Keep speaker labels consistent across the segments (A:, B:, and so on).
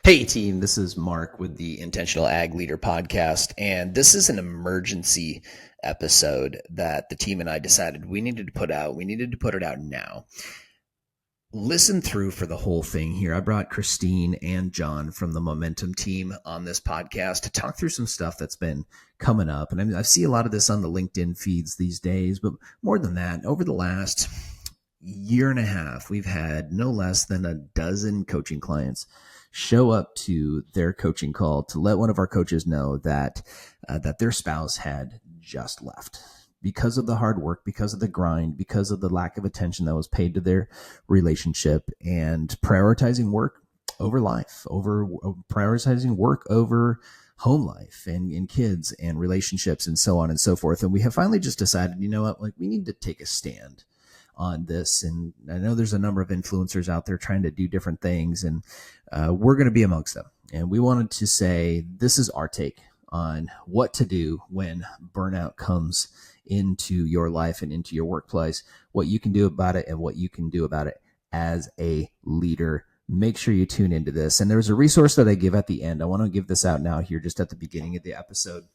A: Hey team, this is Mark with the Intentional Ag Leader podcast, and this is an emergency episode that the team and I decided we needed to put out. We needed to put it out now. Listen through for the whole thing here. I brought Christine and Jon from the Momentum team on this podcast to talk through some stuff that's been coming up. And I see a lot of this on the LinkedIn feeds these days, but more than that, over the last year and a half, we've had no less than a dozen coaching clients show up to their coaching call to let one of our coaches know that their spouse had just left because of the hard work, because of the grind, because of the lack of attention that was paid to their relationship, and prioritizing work over life, over prioritizing work over home life and kids and relationships and so on and so forth. And we have finally just decided, you know what, like we need to take a stand on this. And I know there's a number of influencers out there trying to do different things, and we're going to be amongst them. And we wanted to say, this is our take on what to do when burnout comes into your life and into your workplace, what you can do about it and what you can do about it as a leader. Make sure you tune into this. And there's a resource that I give at the end. I want to give this out now here just at the beginning of the episode.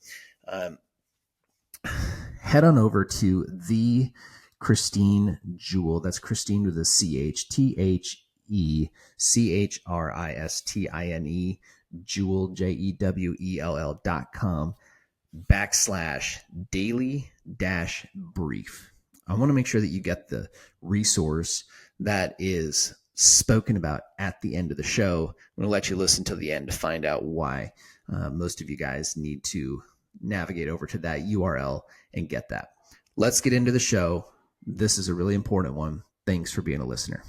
A: Head on over to the Christine Jewell. That's Christine with a CH, TheChristine, Jewell, JEWELL.com /daily-brief. I want to make sure that you get the resource that is spoken about at the end of the show. I'm going to let you listen to the end to find out why most of you guys need to navigate over to that URL and get that. Let's get into the show. This is a really important one. Thanks for being a listener.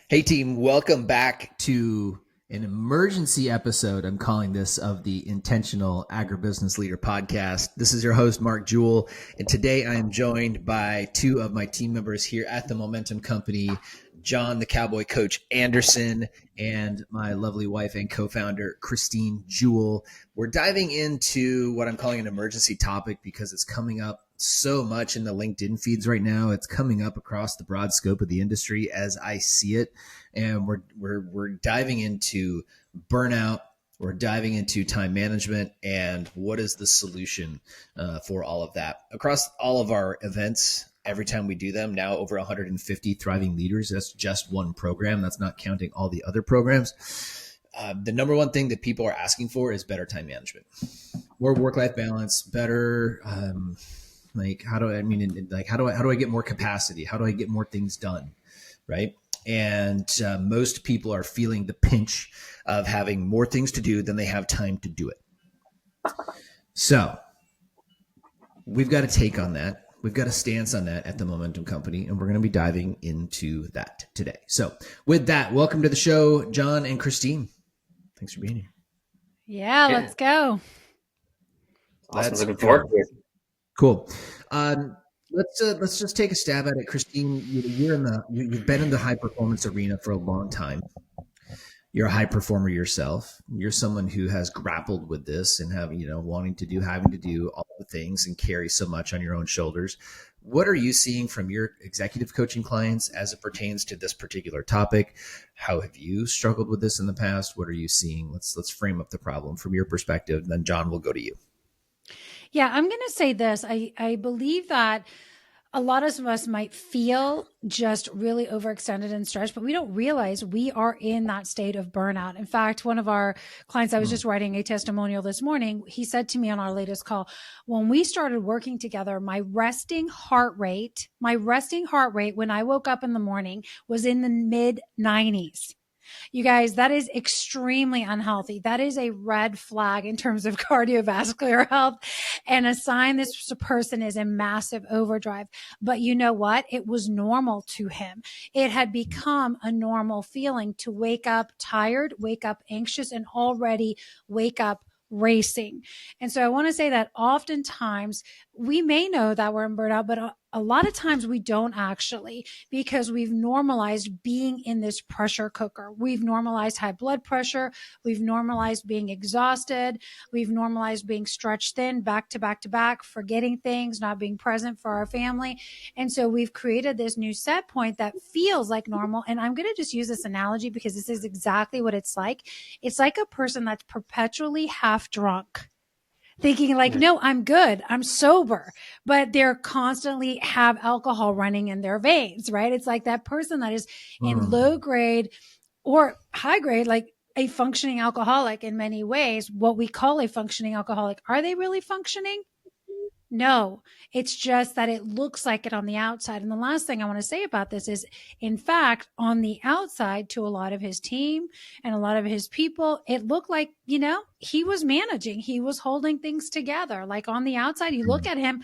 A: Hey team, welcome back to an emergency episode. I'm calling this of the Intentional Agribusiness Leader podcast. This is your host, Mark Jewell. And today I am joined by two of my team members here at the Momentum Company, Jon, the Cowboy Coach Anderson, and my lovely wife and co-founder, Christine Jewell. We're diving into what I'm calling an emergency topic because it's coming up so much in the LinkedIn feeds right now. It's coming up across the broad scope of the industry as I see it. And we're diving into burnout. We're diving into time management and what is the solution for all of that. Across all of our events, every time we do them, now over 150 Thriving Leaders. That's just one program. That's not counting all the other programs. The number one thing that people are asking for is better time management, more work-life balance, better. How do I get more capacity? How do I get more things done? Right. And most people are feeling the pinch of having more things to do than they have time to do it. So we've got a take on that. We've got a stance on that at the Momentum Company, and we're going to be diving into that today. So with that, welcome to the show, Jon and Christine. Thanks for being here.
B: Yeah. Let's go.
C: Awesome. Looking forward to it.
A: Cool. Let's just take a stab at it, Christine. You've been in the high performance arena for a long time. You're a high performer yourself. You're someone who has grappled with this and having to do all the things and carry so much on your own shoulders. What are you seeing from your executive coaching clients as it pertains to this particular topic? How have you struggled with this in the past? What are you seeing? Let's frame up the problem from your perspective. Then Jon, will go to you.
B: Yeah, I'm going to say this. I believe that a lot of us might feel just really overextended and stretched, but we don't realize we are in that state of burnout. In fact, one of our clients, I was just writing a testimonial this morning. He said to me on our latest call, when we started working together, my resting heart rate when I woke up in the morning was in the mid 90s. You guys, that is extremely unhealthy. That is a red flag in terms of cardiovascular health and a sign this person is in massive overdrive. But you know what? It was normal to him. It had become a normal feeling to wake up tired, wake up anxious, and already wake up racing. And so I want to say that oftentimes we may know that we're in burnout, but a lot of times we don't actually, because we've normalized being in this pressure cooker. We've normalized high blood pressure. We've normalized being exhausted. We've normalized being stretched thin, back to back to back, forgetting things, not being present for our family. And so we've created this new set point that feels like normal. And I'm going to just use this analogy because this is exactly what it's like. It's like a person that's perpetually half drunk, thinking like, no, I'm good, I'm sober, but they're constantly have alcohol running in their veins, right? It's like that person that is in low grade or high grade, like a functioning alcoholic in many ways, what we call a functioning alcoholic. Are they really functioning? No, it's just that it looks like it on the outside. And the last thing I want to say about this is, in fact, on the outside to a lot of his team and a lot of his people, it looked like, he was managing, he was holding things together. Like on the outside, you look at him,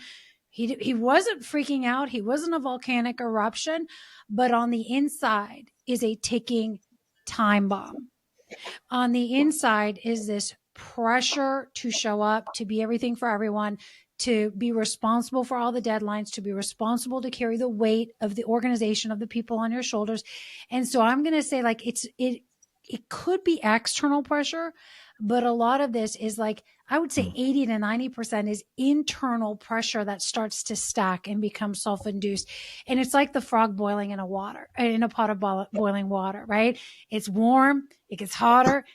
B: he wasn't freaking out. He wasn't a volcanic eruption, but on the inside is a ticking time bomb. On the inside is this pressure to show up, to be everything for everyone, to be responsible for all the deadlines, to be responsible to carry the weight of the organization of the people on your shoulders. And so I'm going to say like it could be external pressure, but a lot of this is like, I would say 80 to 90% is internal pressure that starts to stack and become self-induced. And it's like the frog boiling in a pot of boiling water, right? It's warm, it gets hotter,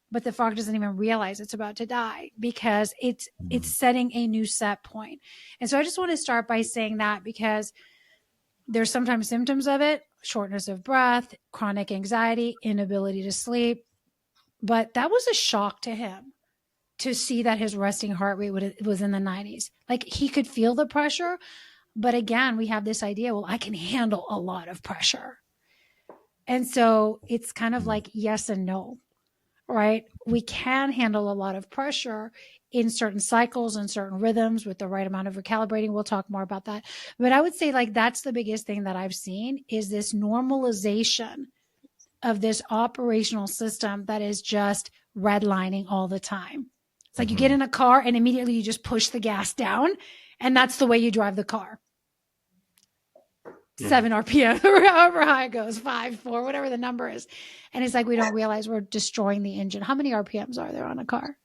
B: but the frog doesn't even realize it's about to die because it's setting a new set point. And so I just want to start by saying that because there's sometimes symptoms of it, shortness of breath, chronic anxiety, inability to sleep. But that was a shock to him to see that his resting heart rate was in the 90s. Like he could feel the pressure. But again, we have this idea, well, I can handle a lot of pressure. And so it's kind of like yes and no. Right? We can handle a lot of pressure in certain cycles and certain rhythms with the right amount of recalibrating. We'll talk more about that. But I would say like that's the biggest thing that I've seen is this normalization of this operational system that is just redlining all the time. It's like you get in a car and immediately you just push the gas down and that's the way you drive the car. 7 RPM or however high it goes, 5, 4, whatever the number is. And it's like we don't realize we're destroying the engine. How many RPMs are there on a car?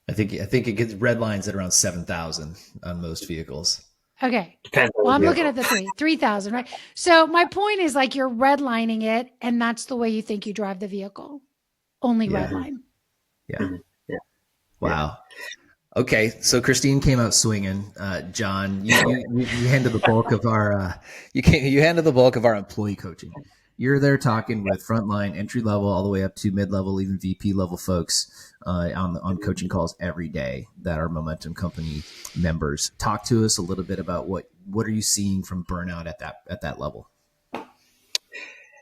A: I think it gets red lines at around 7,000 on most vehicles.
B: Okay. Well, I'm looking at the 3,000, right? So my point is like you're redlining it and that's the way you think you drive the vehicle. Only redline.
A: Yeah. Wow. Okay, so Christine came out swinging. Jon, you handled the bulk of our you handled the bulk of our employee coaching. You're there talking with frontline, entry level, all the way up to mid level, even VP level folks on coaching calls every day that are Momentum Company members. Talk to us a little bit about what are you seeing from burnout at that level.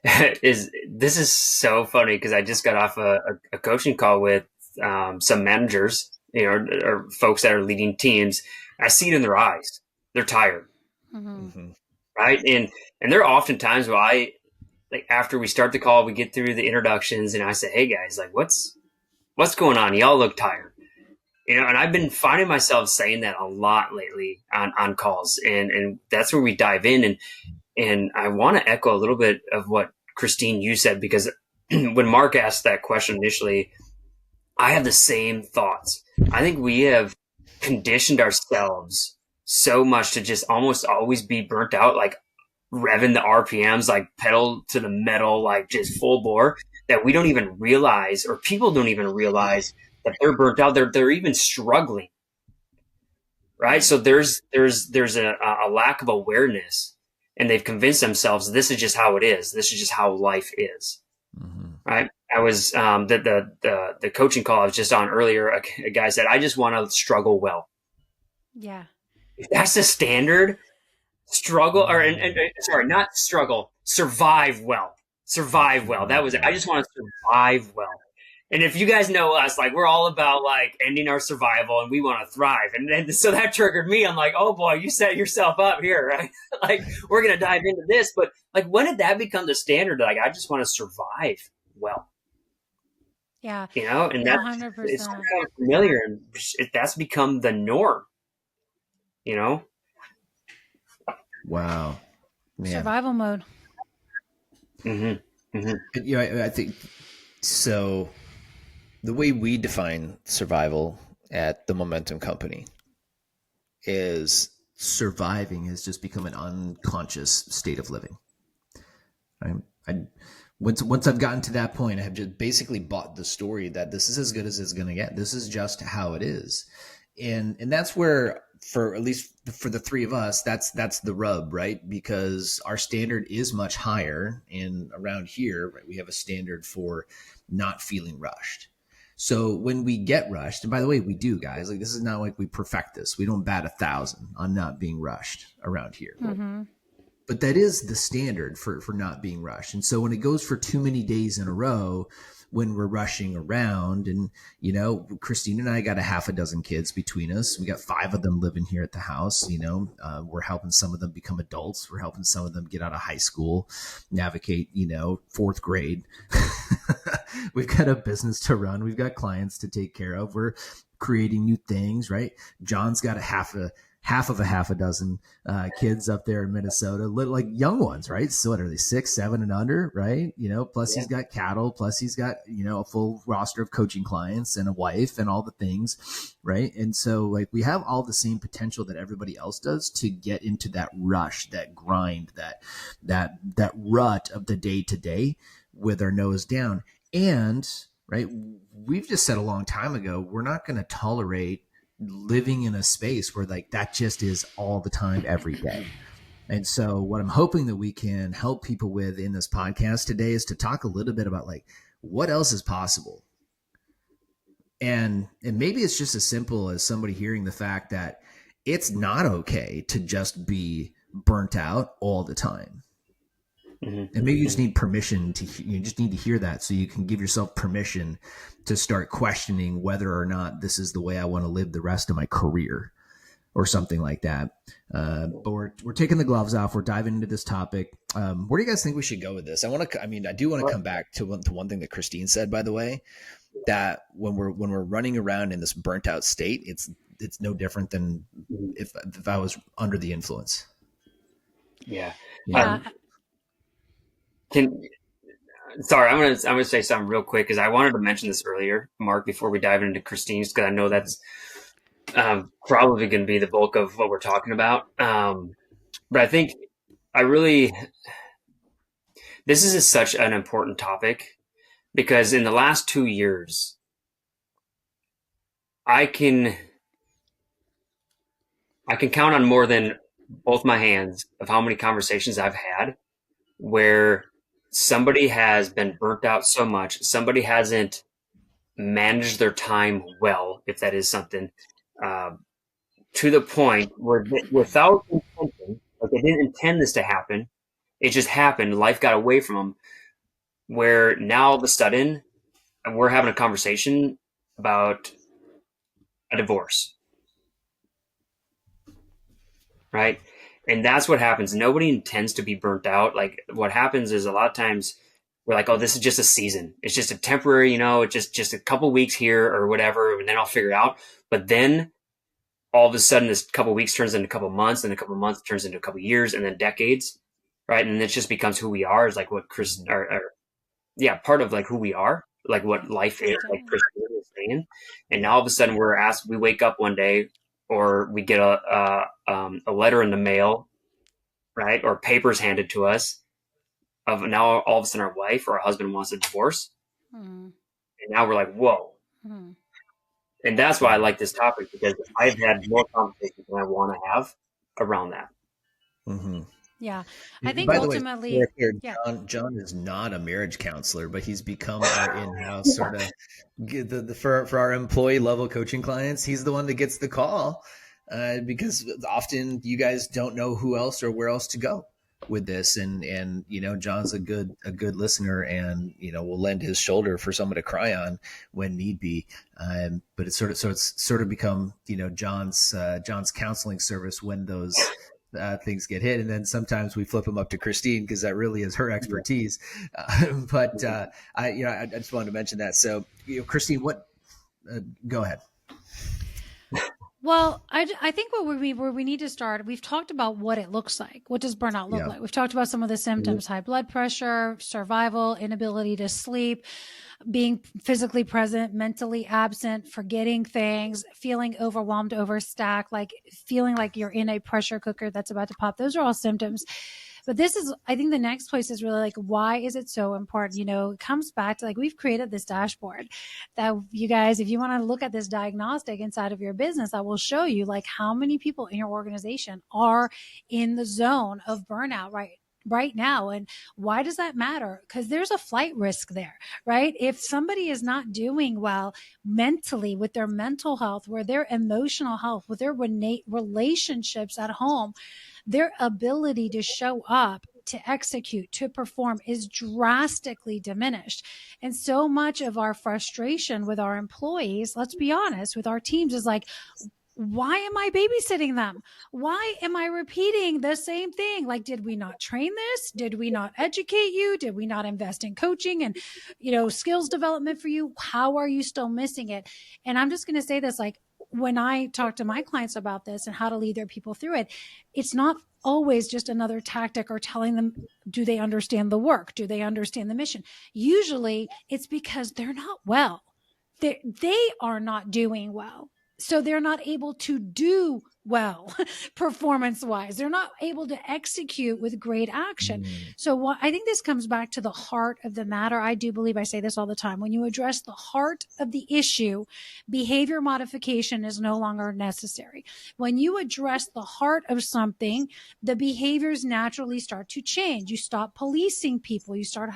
C: This is so funny because I just got off a coaching call with some managers, or folks that are leading teams. I see it in their eyes. They're tired. Right. And there are often times where after we start the call, we get through the introductions and I say, hey guys, like what's going on? Y'all look tired. And I've been finding myself saying that a lot lately on calls and that's where we dive in. And I want to echo a little bit of what Christine, you said, because when Mark asked that question initially, I have the same thoughts. I think we have conditioned ourselves so much to just almost always be burnt out, like revving the RPMs, like pedal to the metal, like just full bore, that we don't even realize, or people don't even realize that they're burnt out. They're even struggling. Right. So there's a lack of awareness, and they've convinced themselves this is just how it is. This is just how life is. Right. I was the coaching call I was just on earlier. A guy said, I just want to struggle well.
B: Yeah.
C: If that's the standard, struggle sorry, not struggle, survive well. Survive well. That was it. I just want to survive well. And if you guys know us, like we're all about like ending our survival and we want to thrive. And then so that triggered me. I'm like, oh boy, you set yourself up here, right? Like we're going to dive into this. But like, when did that become the standard? Like, I just want to survive well.
B: Yeah.
C: And that's
B: 100%.
C: It's kind of familiar, and that's become the norm. you know?
A: Wow. Man.
B: Survival mode.
C: Mm-hmm.
A: Mm-hmm. I think so. The way we define survival at the Momentum Company is surviving has just become an unconscious state of living. Once I've gotten to that point, I have just basically bought the story that this is as good as it's going to get. This is just how it is. And that's where, for at least for the three of us, that's the rub, right? Because our standard is much higher, and around here, right, we have a standard for not feeling rushed. So when we get rushed, and by the way, we do, guys, like this is not like we perfect this. We don't bat 1,000 on not being rushed around here.
B: Mm-hmm.
A: But that is the standard for not being rushed. And so when it goes for too many days in a row, when we're rushing around, and, Christine and I got a half a dozen kids between us. We got 5 of them living here at the house. We're helping some of them become adults. We're helping some of them get out of high school, navigate, 4th grade. We've got a business to run. We've got clients to take care of. We're creating new things, right? John's got a half a dozen kids up there in Minnesota, like young ones, right? So what are they, 6, 7 and under, right? Plus he's got cattle, plus he's got, a full roster of coaching clients and a wife and all the things, right? And so like we have all the same potential that everybody else does to get into that rush, that grind, that rut of the day to day with our nose down. And right, we've just said a long time ago, we're not going to tolerate living in a space where like that just is all the time, every day. And so what I'm hoping that we can help people with in this podcast today is to talk a little bit about like what else is possible. And maybe it's just as simple as somebody hearing the fact that it's not okay to just be burnt out all the time. Mm-hmm. And maybe you just need permission you just need to hear that so you can give yourself permission to start questioning whether or not this is the way I want to live the rest of my career or something like that. But we're taking the gloves off. We're diving into this topic. Where do you guys think we should go with this? I do want to come back to one thing that Christine said, by the way, that when we're running around in this burnt out state, it's no different than if I was under the influence.
C: Yeah.
B: Yeah.
C: Sorry, I'm gonna say something real quick because I wanted to mention this earlier, Mark, before we dive into Christine's, because I know that's probably going to be the bulk of what we're talking about. But I think this is such an important topic because in the last 2 years, I can count on more than both my hands of how many conversations I've had where somebody has been burnt out so much, somebody hasn't managed their time well, if that is something, to the point where without intention, like they didn't intend this to happen, it just happened, life got away from them, where now all of a sudden we're having a conversation about a divorce, right? And that's what happens. Nobody intends to be burnt out. Like what happens is a lot of times we're like, oh, this is just a season. It's just a temporary, it's just a couple weeks here or whatever, and then I'll figure it out. But then all of a sudden this couple weeks turns into a couple months, and a couple months turns into a couple years, and then decades, right? And it just becomes who we are, is like what Chris, part of like who we are, like what life is, like Chris was saying. And now all of a sudden we wake up one day, or we get a letter in the mail, right? Or papers handed to us of now all of a sudden our wife or our husband wants a divorce. And now we're like, whoa. And that's why I like this topic, because I've had more conversations than I want to have around that.
A: Mm-hmm.
B: Yeah. I think
A: By
B: ultimately,
A: the way, Jon is not a marriage counselor, but he's become our in-house sort of for our employee level coaching clients. He's the one that gets the call because often you guys don't know who else or where else to go with this. And Jon's a good listener, and, will lend his shoulder for someone to cry on when need be. But it's sort of become, Jon's counseling service when those things get hit. And then sometimes we flip them up to Christine because that really is her expertise. But I just wanted to mention that. So, Christine, go ahead.
B: Well, I think where we need to start, we've talked about what it looks like. What does burnout look
A: Yeah.
B: like? We've talked about some of the symptoms, high blood pressure, survival, inability to sleep, being physically present, mentally absent, forgetting things, feeling overwhelmed, overstacked, like feeling like you're in a pressure cooker that's about to pop. Those are all symptoms. But this is, I think the next place is really like, why is it so important? It comes back to like, we've created this dashboard that you guys, if you want to look at this diagnostic inside of your business, that will show you like how many people in your organization are in the zone of burnout right now. And why does that matter? Because there's a flight risk there, right? If somebody is not doing well mentally with their mental health, with their emotional health, with their relationships at home, their ability to show up, to execute, to perform is drastically diminished. And so much of our frustration with our employees, let's be honest, with our teams is like, why am I babysitting them? Why am I repeating the same thing? Like, did we not train this? Did we not educate you? Did we not invest in coaching and, skills development for you? How are you still missing it? And I'm just going to say this, like, when I talk to my clients about this and how to lead their people through it, it's not always just another tactic or telling them, do they understand the work? Do they understand the mission? Usually it's because they're not well. They are not doing well. So they're not able to do well performance wise. They're not able to execute with great action. So I think this comes back to the heart of the matter. I do believe I say this all the time. When you address the heart of the issue, behavior modification is no longer necessary. When you address the heart of something, the behaviors naturally start to change. You stop policing people. You start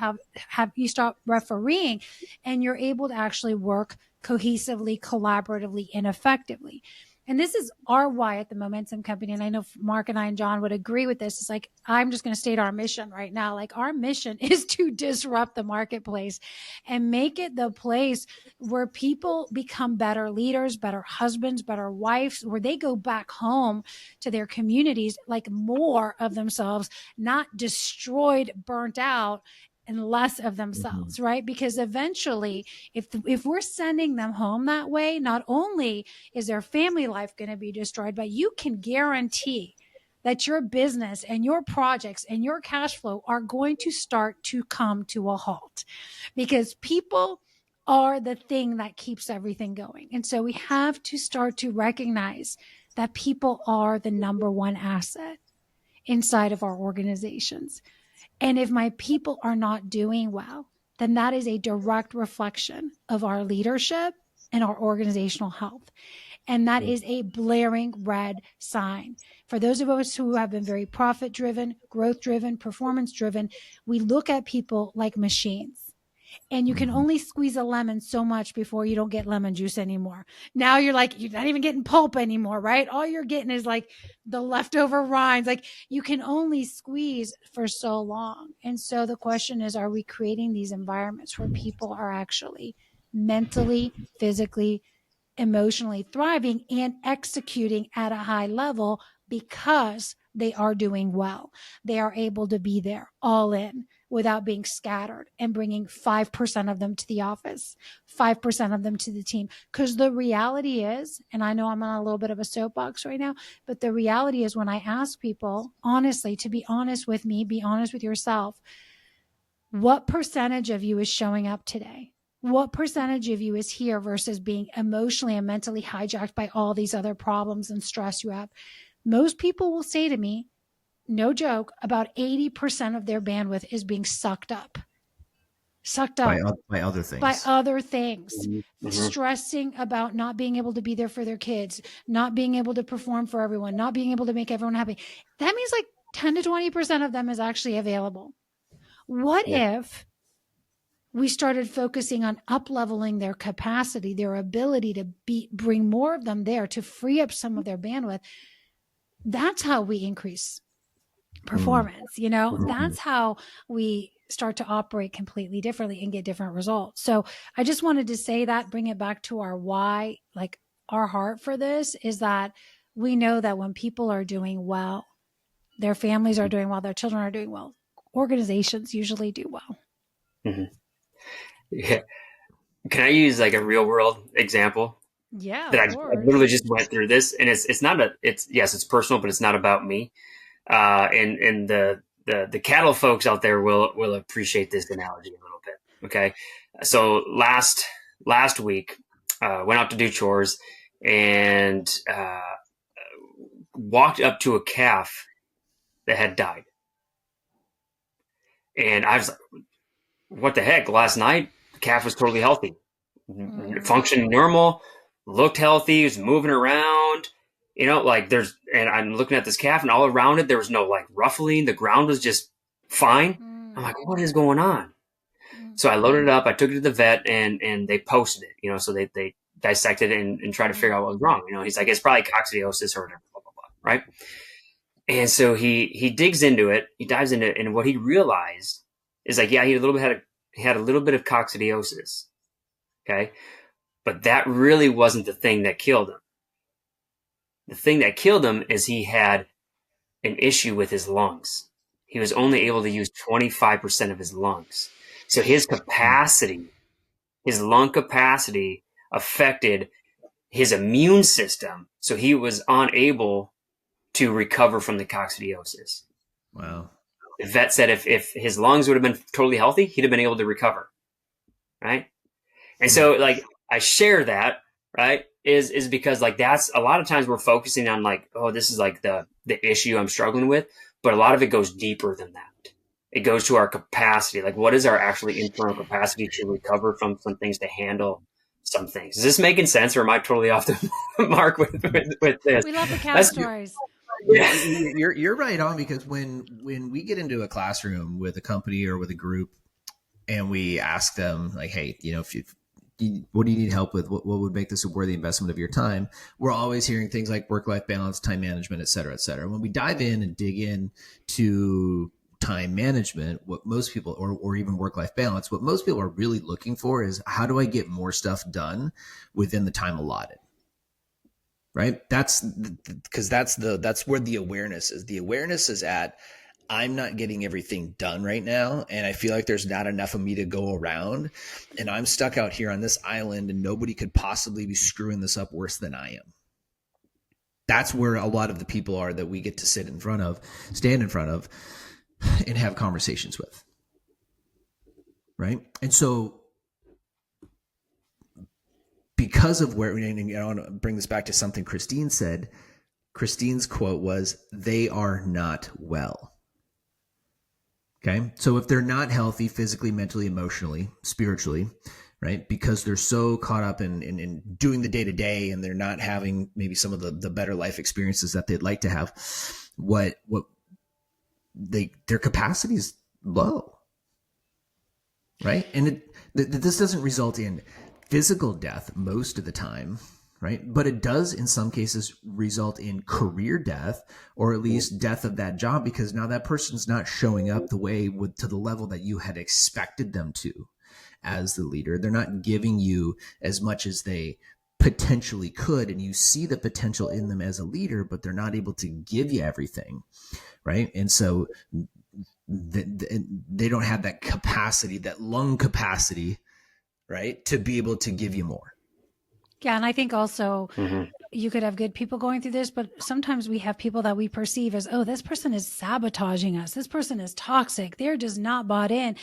B: you stop refereeing, and you're able to actually work cohesively, collaboratively, and effectively. And this is our why at the Momentum Company. And I know Mark and I and Jon would agree with this. It's like, I'm just going to state our mission right now. Like, our mission is to disrupt the marketplace and make it the place where people become better leaders, better husbands, better wives, where they go back home to their communities like more of themselves, not destroyed, burnt out, and less of themselves, right? Because eventually, if we're sending them home that way, not only is their family life going to be destroyed, but you can guarantee that your business and your projects and your cash flow are going to start to come to a halt, because people are the thing that keeps everything going. And so we have to start to recognize that people are the number one asset inside of our organizations. And if my people are not doing well, then that is a direct reflection of our leadership and our organizational health. And that is a blaring red sign. For those of us who have been very profit-driven, growth-driven, performance-driven, we look at people like machines. And you can only squeeze a lemon so much before you don't get lemon juice anymore. Now you're not even getting pulp anymore, right? All you're getting is like the leftover rinds. Like, you can only squeeze for so long. And so the question is, are we creating these environments where people are actually mentally, physically, emotionally thriving and executing at a high level because they are doing well? They are able to be there all in without being scattered, and bringing 5% of them to the office, 5% of them to the team. Because the reality is, and I know I'm on a little bit of a soapbox right now, but the reality is, when I ask people honestly to be honest with me, be honest with yourself, what percentage of you is showing up today? What percentage of you is here versus being emotionally and mentally hijacked by all these other problems and stress you have? Most people will say to me, no joke, about 80% of their bandwidth is being sucked up
A: by other things.
B: Stressing about not being able to be there for their kids, not being able to perform for everyone, not being able to make everyone happy. That means like 10 to 20% of them is actually available. What if we started focusing on up-leveling their capacity, their ability to bring more of them there, to free up some of their bandwidth? That's how we increase performance. That's how we start to operate completely differently and get different results. So I just wanted to say that, bring it back to our why, like our heart for this is that we know that when people are doing well, their families are doing well, their children are doing well, organizations usually do well.
C: Yeah. Can I use like a real world example?
B: Yeah,
C: that
B: of
C: I
B: course.
C: literally just went through this, and yes, it's personal, but it's not about me. And the cattle folks out there will appreciate this analogy a little bit. Okay, so last week, went out to do chores and walked up to a calf that had died, and I was like, "What the heck?" Last night, the calf was totally healthy, functioning normal, looked healthy, was moving around. And I'm looking at this calf, and all around it, there was no like ruffling. The ground was just fine. I'm like, what is going on? So I loaded it up. I took it to the vet, and they posted it. So they dissected it and tried to figure out what was wrong. He's like, it's probably coccidiosis or whatever, blah blah blah, right? And so he digs into it. He dives into it, and what he realized is like, yeah, he had a little bit of coccidiosis. Okay. But that really wasn't the thing that killed him. The thing that killed him is he had an issue with his lungs. He was only able to use 25% of his lungs. So his lung capacity affected his immune system. So he was unable to recover from the coccidiosis.
A: Wow.
C: The vet said if his lungs would have been totally healthy, he'd have been able to recover. Right. And so like I share that, right, is because like that's a lot of times we're focusing on like, oh, this is like the issue I'm struggling with. But a lot of it goes deeper than that. It goes to our capacity. Like what is our actually internal capacity to recover from some things, to handle some things? Is this making sense, or am I totally off the mark with this?
B: We love the cat stories.
A: Yeah. You're right on, because when we get into a classroom with a company or with a group and we ask them like, hey, what do you need help with? What would make this a worthy investment of your time? We're always hearing things like work-life balance, time management, et cetera, et cetera. When we dive in and dig in to time management, what most people, or even work-life balance, what most people are really looking for is, how do I get more stuff done within the time allotted? Right? That's where the awareness is. The awareness is at, I'm not getting everything done right now, and I feel like there's not enough of me to go around, and I'm stuck out here on this island, and nobody could possibly be screwing this up worse than I am. That's where a lot of the people are that we get to stand in front of, and have conversations with. Right? And so because of where, and I want to bring this back to something Christine said. Christine's quote was, "They are not well." Okay. So if they're not healthy physically, mentally, emotionally, spiritually, right, because they're so caught up in doing the day to day, and they're not having maybe some of the better life experiences that they'd like to have, their capacity is low. Right. And this doesn't result in physical death most of the time. Right. But it does in some cases result in career death, or at least death of that job, because now that person's not showing up to the level that you had expected them to as the leader. They're not giving you as much as they potentially could. And you see the potential in them as a leader, but they're not able to give you everything. Right. And so they don't have that capacity, that lung capacity, right, to be able to give you more.
B: Yeah. And I think also you could have good people going through this, but sometimes we have people that we perceive as, oh, this person is sabotaging us. This person is toxic. They're just not bought in.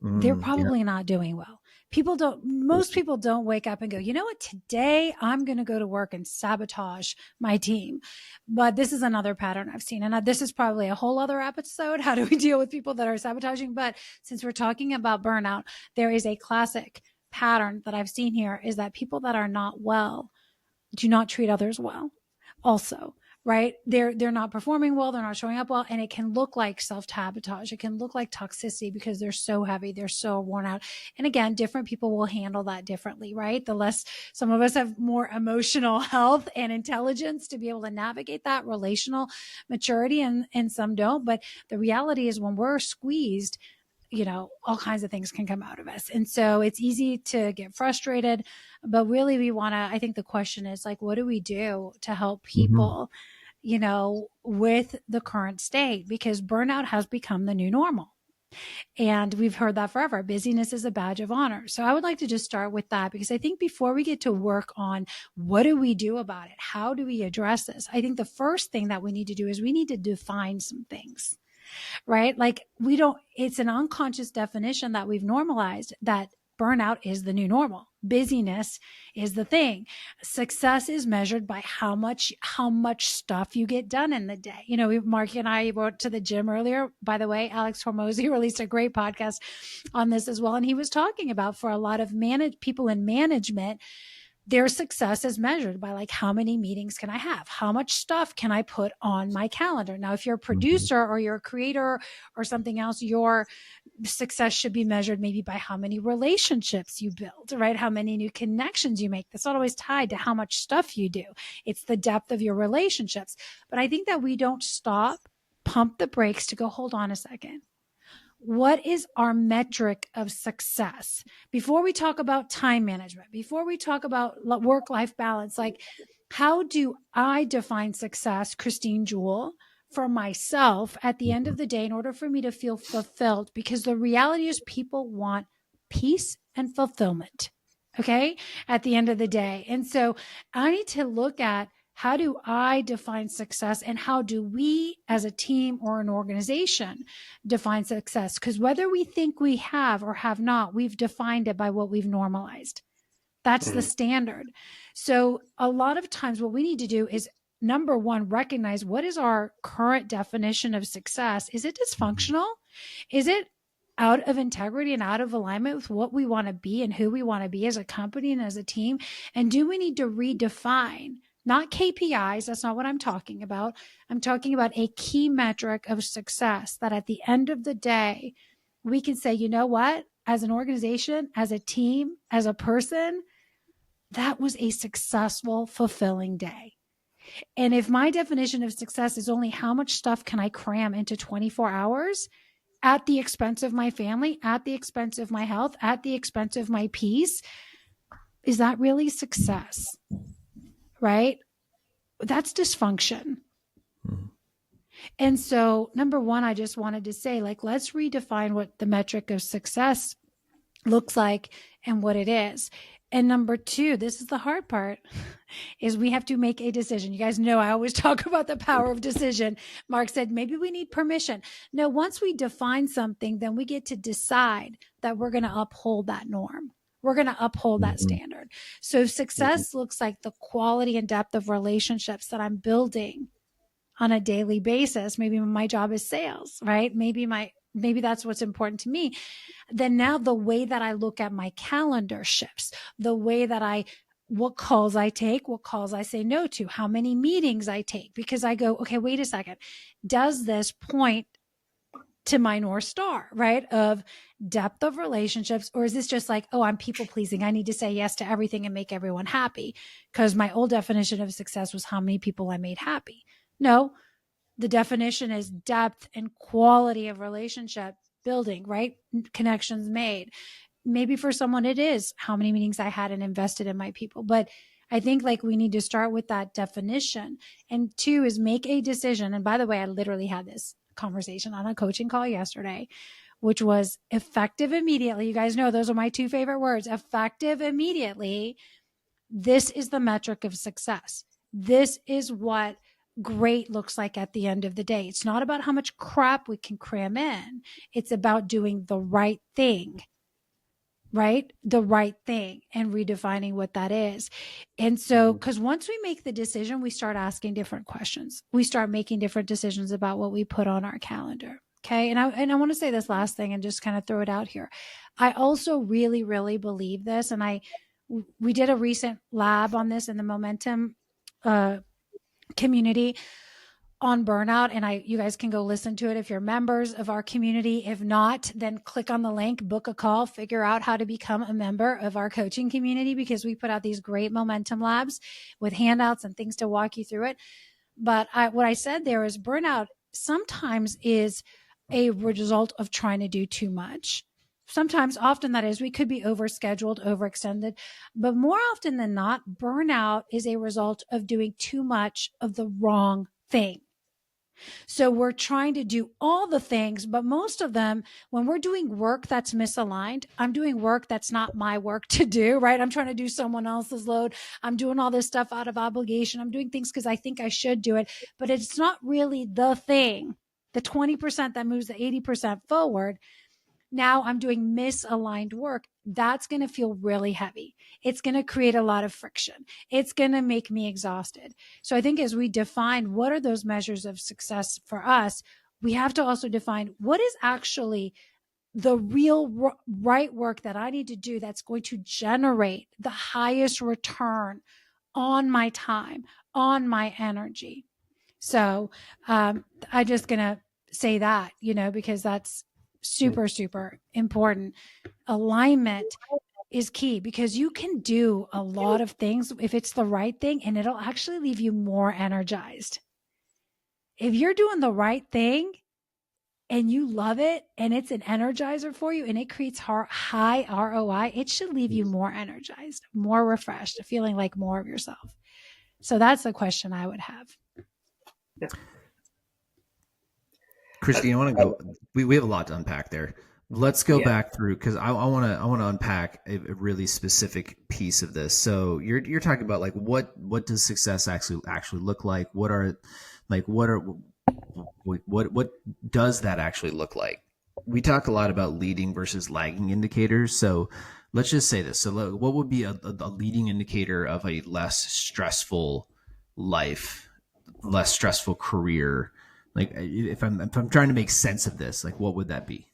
B: They're probably not doing well. Most people don't wake up and go, you know what, today I'm going to go to work and sabotage my team. But this is another pattern I've seen. And this is probably a whole other episode. How do we deal with people that are sabotaging? But since we're talking about burnout, there is a classic pattern that I've seen here, is that people that are not well do not treat others well also. Right? They're not performing well. They're not showing up well. And it can look like self-sabotage. It can look like toxicity because they're so heavy. They're so worn out. And again, different people will handle that differently, right? Some of us have more emotional health and intelligence to be able to navigate that, relational maturity, and some don't. But the reality is, when we're squeezed, all kinds of things can come out of us. And so it's easy to get frustrated, but really I think the question is like, what do we do to help people, with the current state? Because burnout has become the new normal. And we've heard that forever. Busyness is a badge of honor. So I would like to just start with that, because I think before we get to work on what do we do about it, how do we address this, I think the first thing that we need to do is we need to define some things, right? Like it's an unconscious definition that we've normalized, that burnout is the new normal. Busyness is the thing. Success is measured by how much stuff you get done in the day. Mark and I went to the gym earlier. By the way, Alex Hormozy released a great podcast on this as well. And he was talking about, for a lot of people in management, their success is measured by like, how many meetings can I have? How much stuff can I put on my calendar? Now, if you're a producer or you're a creator or something else, your success should be measured maybe by how many relationships you build, right? How many new connections you make. That's not always tied to how much stuff you do. It's the depth of your relationships. But I think that we don't stop, pump the brakes to go, hold on a second. What is our metric of success? Before we talk about time management, before we talk about work-life balance, like, how do I define success, Christine Jewell, for myself at the end of the day in order for me to feel fulfilled? Because the reality is people want peace and fulfillment, okay, at the end of the day. And so I need to look at, how do I define success, and how do we as a team or an organization define success? Because whether we think we have or have not, we've defined it by what we've normalized. That's the standard. So a lot of times what we need to do is, number one, recognize what is our current definition of success. Is it dysfunctional? Is it out of integrity and out of alignment with what we want to be and who we want to be as a company and as a team? And do we need to redefine? Not KPIs, that's not what I'm talking about. I'm talking about a key metric of success that at the end of the day, we can say, you know what, as an organization, as a team, as a person, that was a successful, fulfilling day. And if my definition of success is only how much stuff can I cram into 24 hours at the expense of my family, at the expense of my health, at the expense of my peace, is that really success? Right? That's dysfunction. And so, number one, I just wanted to say, like, let's redefine what the metric of success looks like and what it is. And number two, this is the hard part, is we have to make a decision. You guys know I always talk about the power of decision. Mark said, maybe we need permission. No, once we define something, then we get to decide that we're going to uphold that norm. We're going to uphold that standard. So success looks like the quality and depth of relationships that I'm building on a daily basis. Maybe my job is sales, right? Maybe that's what's important to me. Then now the way that I look at my calendar shifts, the way that what calls I take, what calls I say no to, how many meetings I take, because I go, okay, wait a second. Does this point to my North Star, right? Of depth of relationships? Or is this just like, oh, I'm people pleasing. I need to say yes to everything and make everyone happy. Because my old definition of success was how many people I made happy. No, the definition is depth and quality of relationship building, right? Connections made. Maybe for someone it is how many meetings I had and invested in my people. But I think like we need to start with that definition. And two is make a decision. And by the way, I literally had this conversation on a coaching call yesterday, which was effective immediately. You guys know those are my two favorite words, effective immediately. This is the metric of success. This is what great looks like at the end of the day. It's not about how much crap we can cram in. It's about doing the right thing, right? The right thing, and redefining what that is. And so, because once we make the decision, we start asking different questions. We start making different decisions about what we put on our calendar. Okay. And I want to say this last thing and just kind of throw it out here. I also really, really believe this. And we did a recent lab on this in the Momentum community on burnout. And you guys can go listen to it if you're members of our community. If not, then click on the link, book a call, figure out how to become a member of our coaching community, because we put out these great momentum labs with handouts and things to walk you through it. But what I said there is burnout sometimes is a result of trying to do too much. Sometimes, often that is, we could be overscheduled, overextended, but more often than not, burnout is a result of doing too much of the wrong thing. So we're trying to do all the things, but most of them, when we're doing work that's misaligned, I'm doing work that's not my work to do, right? I'm trying to do someone else's load. I'm doing all this stuff out of obligation. I'm doing things because I think I should do it, but it's not really the thing, the 20% that moves the 80% forward. Now I'm doing misaligned work. That's going to feel really heavy. It's going to create a lot of friction. It's going to make me exhausted. So I think as we define what are those measures of success for us, we have to also define what is actually the real right work that I need to do that's going to generate the highest return on my time, on my energy. So I'm just going to say that, because that's super, super important. Alignment is key because you can do a lot of things if it's the right thing, and it'll actually leave you more energized. If you're doing the right thing and you love it and it's an energizer for you and it creates high ROI, it should leave you more energized, more refreshed, feeling like more of yourself. So that's the question I would have.
C: Yeah.
A: Christy, I want to go. We have a lot to unpack there. Let's go back through because I want to unpack a really specific piece of this. So you're talking about like what does success actually look like? What does that actually look like? We talk a lot about leading versus lagging indicators. So let's just say this. So what would be a leading indicator of a less stressful life, less stressful career? Like if I'm trying to make sense of this, like what would that be?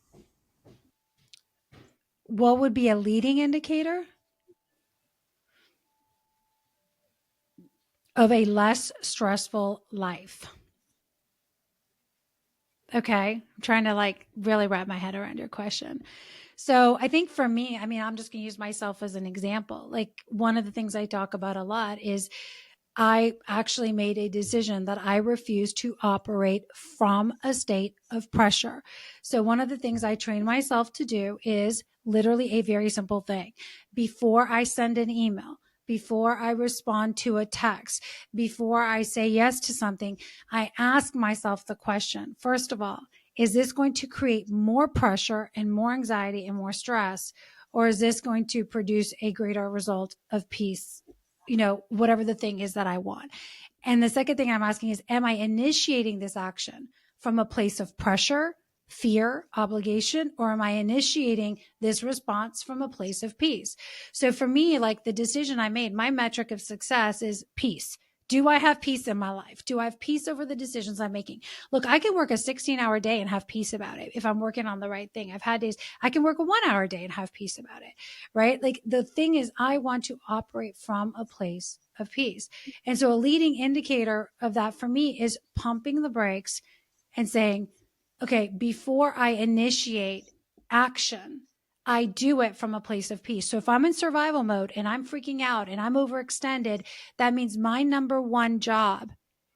B: What would be a leading indicator of a less stressful life? Okay. I'm trying to like really wrap my head around your question. So I think for me, I'm just going to use myself as an example. Like one of the things I talk about a lot is I actually made a decision that I refuse to operate from a state of pressure. So one of the things I train myself to do is literally a very simple thing. Before I send an email, before I respond to a text, before I say yes to something, I ask myself the question, first of all, is this going to create more pressure and more anxiety and more stress? Or is this going to produce a greater result of peace? Whatever the thing is that I want. And the second thing I'm asking is, am I initiating this action from a place of pressure, fear, obligation, or am I initiating this response from a place of peace? So for me, like the decision I made, my metric of success is peace. Do I have peace in my life? Do I have peace over the decisions I'm making? Look, I can work a 16-hour day and have peace about it if I'm working on the right thing. I've had days I can work a 1-hour day and have peace about it, right? Like the thing is, I want to operate from a place of peace. And so a leading indicator of that for me is pumping the brakes and saying, okay, before I initiate action, I do it from a place of peace. So if I'm in survival mode and I'm freaking out and I'm overextended, that means my number one job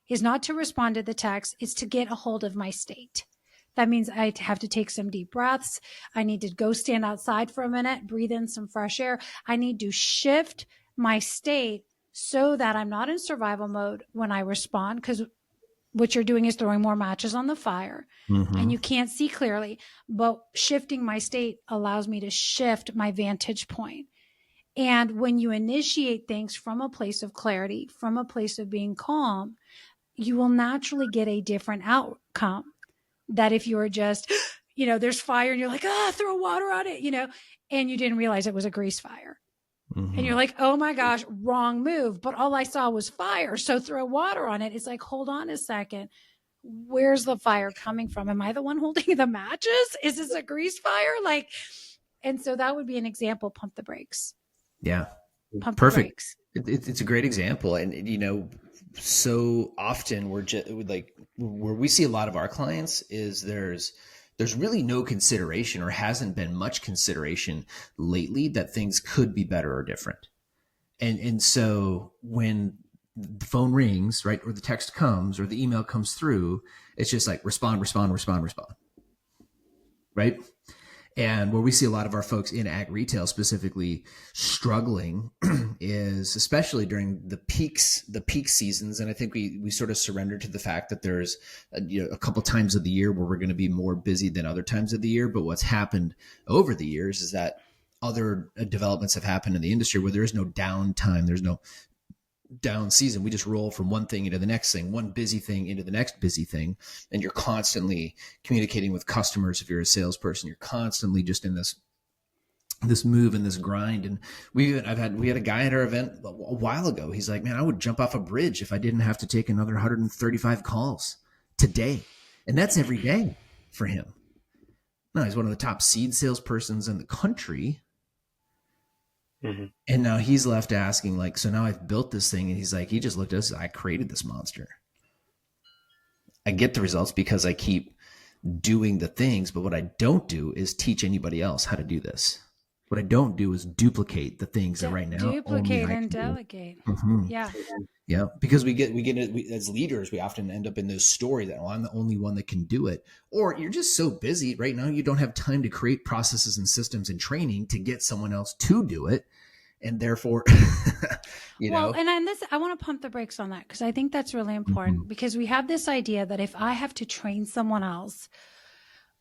B: is not to respond to the text, it's to get a hold of my state. That means I have to take some deep breaths. I need to go stand outside for a minute, breathe in some fresh air. I need to shift my state so that I'm not in survival mode when I respond, because what you're doing is throwing more matches on the fire and you can't see clearly, but shifting my state allows me to shift my vantage point. And when you initiate things from a place of clarity, from a place of being calm, you will naturally get a different outcome that if you were just, there's fire and you're like, throw water on it, and you didn't realize it was a grease fire. And you're like, oh my gosh, wrong move. But all I saw was fire. So throw water on it. It's like, hold on a second. Where's the fire coming from? Am I the one holding the matches? Is this a grease fire? And so that would be an example. Pump the brakes.
A: Yeah.
B: Pump
A: Perfect.
B: the brakes.
A: It's a great example. And, so often we're just like where we see a lot of our clients is there's really no consideration or hasn't been much consideration lately that things could be better or different. And so when the phone rings, right, or the text comes or the email comes through, it's just like respond, right? And where we see a lot of our folks in ag retail specifically struggling is especially during the peak seasons. And I think we sort of surrender to the fact that there's a couple times of the year where we're going to be more busy than other times of the year. But what's happened over the years is that other developments have happened in the industry where there is no downtime. There's no down season. We just roll from one thing into the next thing, one busy thing into the next busy thing. And you're constantly communicating with customers. If you're a salesperson, you're constantly just in this move and this grind. And we had a guy at our event a while ago. He's like, man, I would jump off a bridge if I didn't have to take another 135 calls today. And that's every day for him. Now he's one of the top seed salespersons in the country. Mm-hmm. And now he's left asking, like, so now I've built this thing. And he's like, he just looked at us. I created this monster. I get the results because I keep doing the things. But what I don't do is teach anybody else how to do this. What I don't do is duplicate the things that right now.
B: Duplicate and delegate.
A: Mm-hmm.
B: Yeah.
A: Yeah. Because we as leaders, we often end up in this story that, oh, I'm the only one that can do it. Or you're just so busy right now, you don't have time to create processes and systems and training to get someone else to do it. And therefore,
B: Well, and I want to pump the brakes on that because I think that's really important mm-hmm. because we have this idea that if I have to train someone else,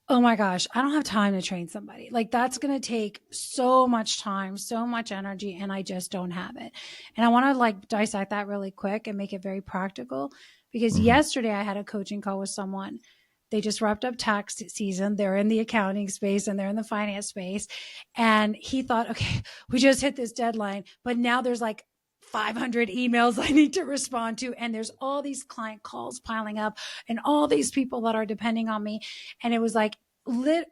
B: oh my gosh, I don't have time to train somebody. Like that's going to take so much time, so much energy, and I just don't have it. And I want to like dissect that really quick and make it very practical because mm-hmm. yesterday I had a coaching call with someone. They just wrapped up tax season. They're in the accounting space and they're in the finance space. And he thought, okay, we just hit this deadline, but now there's like 500 emails I need to respond to. And there's all these client calls piling up and all these people that are depending on me. And it was like,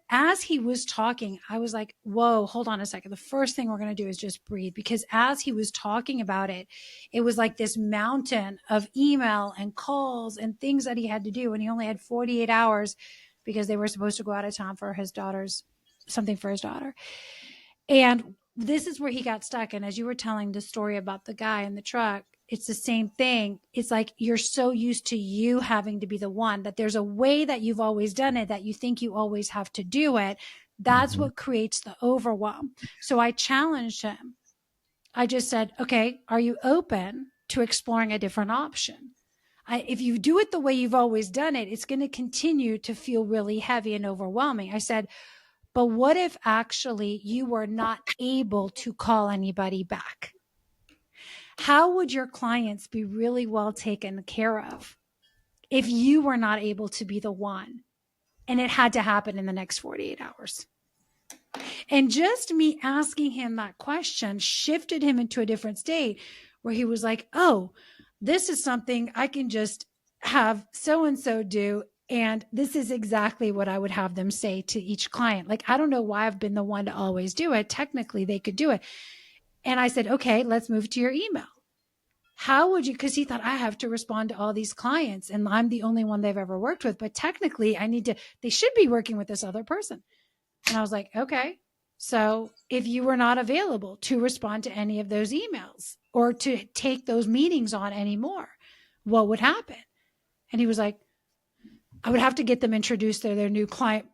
B: as he was talking, I was like, whoa, hold on a second. The first thing we're going to do is just breathe, because as he was talking about it, it was like this mountain of email and calls and things that he had to do. And he only had 48 hours because they were supposed to go out of town for something for his daughter. And this is where he got stuck. And as you were telling the story about the guy in the truck, it's the same thing. It's like you're so used to you having to be the one, that there's a way that you've always done it, that you think you always have to do it. That's what creates the overwhelm. So I challenged him. I just said, okay, are you open to exploring a different option? If you do it the way you've always done it, it's going to continue to feel really heavy and overwhelming. I said, but what if actually you were not able to call anybody back? How would your clients be really well taken care of if you were not able to be the one and it had to happen in the next 48 hours? And just me asking him that question shifted him into a different state where he was like, oh, this is something I can just have so-and-so do. And this is exactly what I would have them say to each client. Like, I don't know why I've been the one to always do it. Technically, they could do it. And I said, okay, let's move to your email. How would you, because he thought I have to respond to all these clients and I'm the only one they've ever worked with, but technically they should be working with this other person. And I was like, okay, so if you were not available to respond to any of those emails or to take those meetings on anymore, what would happen? And he was like, I would have to get them introduced to their new client,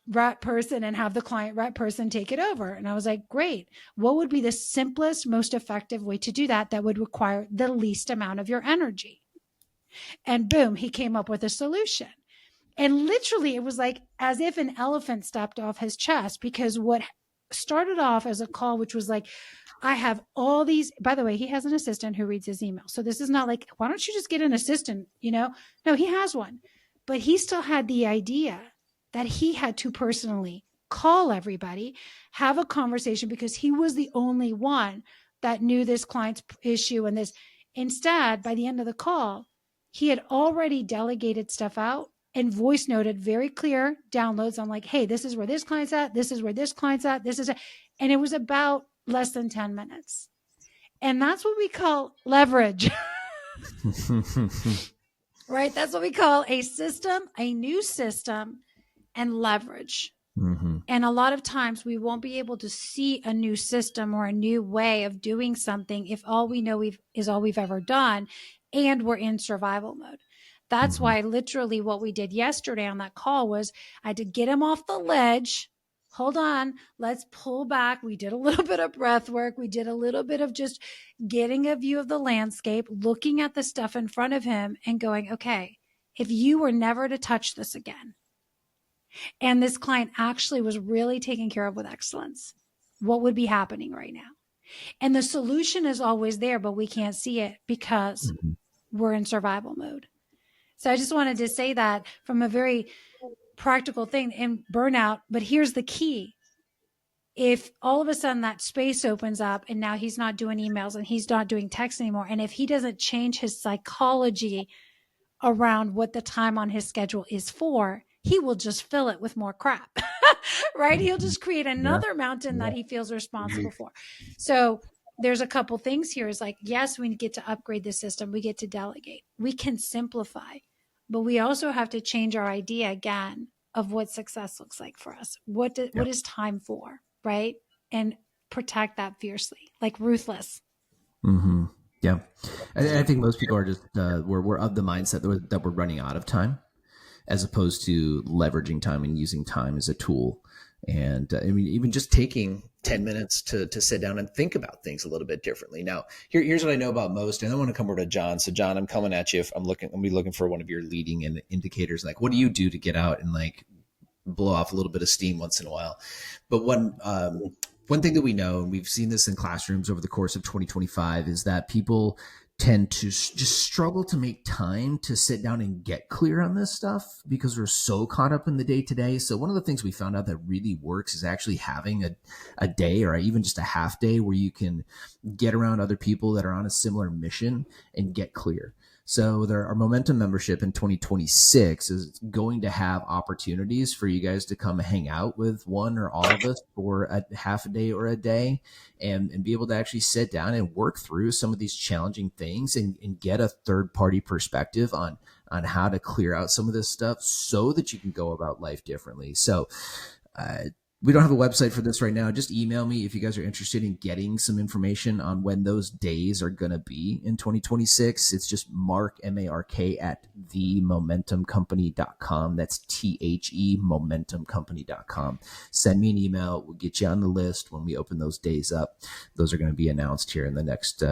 B: rep person and have the client rep person take it over. And I was like, great. What would be the simplest, most effective way to do that would require the least amount of your energy? And boom, he came up with a solution. And literally it was like as if an elephant stepped off his chest, because what started off as a call, which was like, I have all these, by the way, he has an assistant who reads his email. So this is not like, why don't you just get an assistant? No, he has one, but he still had the idea that he had to personally call everybody, have a conversation, because he was the only one that knew this client's issue and this. Instead, by the end of the call, he had already delegated stuff out and voice noted very clear downloads on like, hey, this is where this client's at. This is where this client's at. This is it. And it was about less than 10 minutes. And that's what we call leverage. Right? That's what we call a new system and leverage. Mm-hmm. And a lot of times we won't be able to see a new system or a new way of doing something if all we know is all we've ever done and we're in survival mode. That's why literally what we did yesterday on that call was I had to get him off the ledge hold on, let's pull back. We did a little bit of breath work. We did a little bit of just getting a view of the landscape, looking at the stuff in front of him and going, okay, if you were never to touch this again, and this client actually was really taken care of with excellence, what would be happening right now? And the solution is always there, but we can't see it because we're in survival mode. So I just wanted to say that from a very practical thing in burnout. But here's the key. If all of a sudden that space opens up and now he's not doing emails and he's not doing text anymore, and if he doesn't change his psychology around what the time on his schedule is for, he will just fill it with more crap, right? He'll just create another mountain that he feels responsible for. So there's a couple things here. Is like, yes, we get to upgrade the system. We get to delegate. We can simplify, but we also have to change our idea again of what success looks like for us. What is time for, right? And protect that fiercely, like ruthless.
A: Mm-hmm. Yeah. I think most people are just, we're of the mindset that we're running out of time, as opposed to leveraging time and using time as a tool. And I mean, even just taking 10 minutes to sit down and think about things a little bit differently. Now, here's what I know about most, and I want to come over to Jon. So Jon, I'm coming at you. I'm be looking for one of your leading indicators. Like, what do you do to get out and like blow off a little bit of steam once in a while? But one thing that we know, and we've seen this in classrooms over the course of 2025, is that people tend to just struggle to make time to sit down and get clear on this stuff because we're so caught up in the day to day. So one of the things we found out that really works is actually having a day or even just a half day where you can get around other people that are on a similar mission and get clear. So our Momentum membership in 2026 is going to have opportunities for you guys to come hang out with one or all of us for a half a day or a day and be able to actually sit down and work through some of these challenging things and get a third party perspective on how to clear out some of this stuff so that you can go about life differently. So, we don't have a website for this right now. Just email me if you guys are interested in getting some information on when those days are going to be in 2026. It's just Mark, M-A-R-K, at themomentumcompany.com. That's T-H-E, momentumcompany.com. Send me an email. We'll get you on the list when we open those days up. Those are going to be announced here in the next,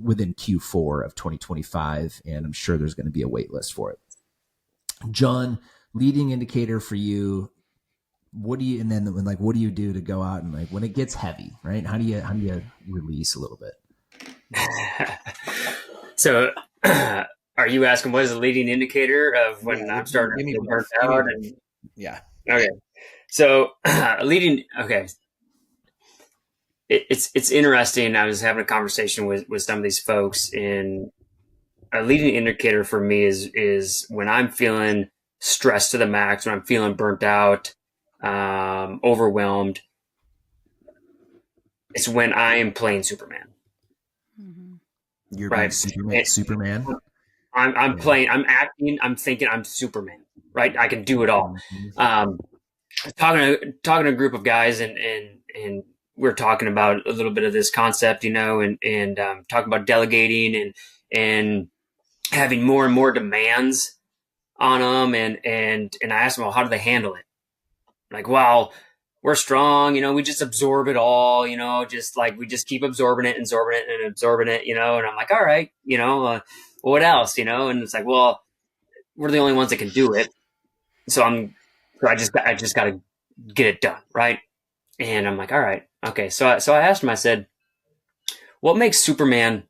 A: within Q4 of 2025. And I'm sure there's going to be a wait list for it. Jon, leading indicator for you. What do you do to go out and like when it gets heavy, right? How do you release a little bit?
C: So are you asking what is the leading indicator of when I'm starting to burn out?
A: Yeah.
C: Okay. So it's interesting. I was having a conversation with some of these folks, and a leading indicator for me is when I'm feeling stressed to the max, when I'm feeling burnt out, overwhelmed. It's when I am playing Superman.
A: Mm-hmm. You're right. Superman.
C: I'm playing. I'm acting. I'm thinking I'm Superman. Right. I can do it all. Talking to a group of guys, and we're talking about a little bit of this concept, and talking about delegating and having more and more demands on them, and I asked them, well, how do they handle it? Like, well, we're strong, we just absorb it all, just like we just keep absorbing it, and absorbing it, and I'm like, all right, what else, and it's like, well, we're the only ones that can do it. So I just got to get it done. Right. And I'm like, all right, okay. So I asked him, I said, what makes Superman?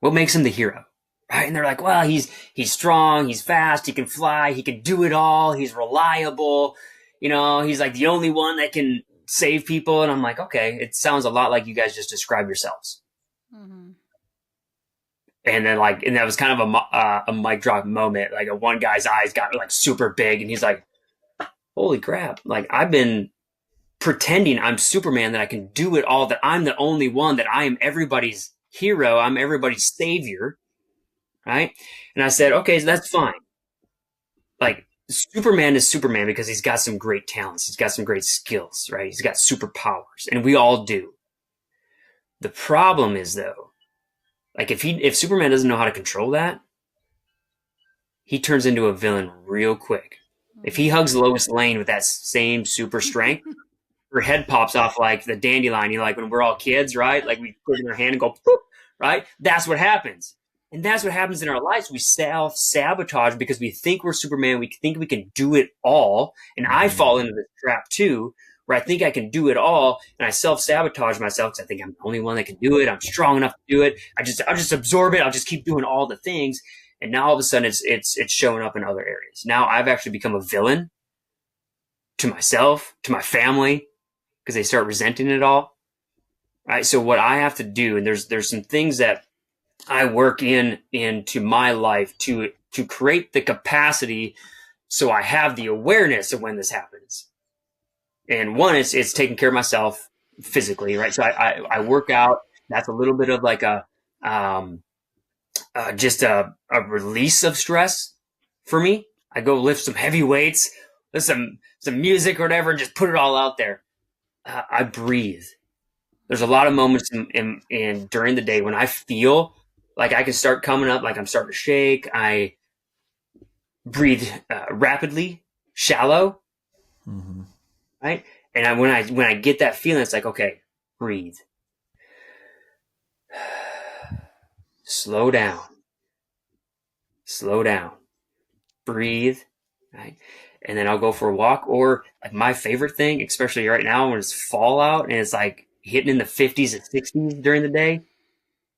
C: What makes him the hero? Right. And they're like, well, he's strong, he's fast, he can fly, he can do it all, he's reliable, he's like the only one that can save people. And I'm like, okay, it sounds a lot like you guys just described yourselves. Mm-hmm. And then and that was kind of a mic drop moment. Like one guy's eyes got like super big, and he's like, holy crap. Like I've been pretending I'm Superman, that I can do it all, that I'm the only one, that I am everybody's hero, I'm everybody's savior. Right. And I said, okay, so that's fine. Like Superman is Superman because he's got some great talents. He's got some great skills, right? He's got superpowers, and we all do. The problem is though, like if Superman doesn't know how to control that, he turns into a villain real quick. If he hugs Lois Lane with that same super strength, her head pops off like the dandelion. You know, like when we're all kids, right? Like we put it in our hand and go, poof, right? That's what happens. And that's what happens in our lives. We self-sabotage because we think we're Superman. We think we can do it all. And I fall into this trap too, where I think I can do it all. And I self-sabotage myself because I think I'm the only one that can do it. I'm strong enough to do it. I'll just absorb it. I'll just keep doing all the things. And now all of a sudden it's showing up in other areas. Now I've actually become a villain to myself, to my family, because they start resenting it all. Right. So what I have to do, and there's some things that I work into my life to create the capacity so I have the awareness of when this happens. And one is it's taking care of myself physically, right? So I work out. That's a little bit of like just a release of stress for me. I go lift some heavy weights, listen some music or whatever, and just put it all out there. I breathe. There's a lot of moments in during the day when I feel like I can start coming up, like I'm starting to shake. I breathe rapidly, shallow, right? And when I get that feeling, it's like, okay, breathe, slow down, breathe, right? And then I'll go for a walk, or like my favorite thing, especially right now when it's fall out and it's like hitting in the 50s and 60s during the day,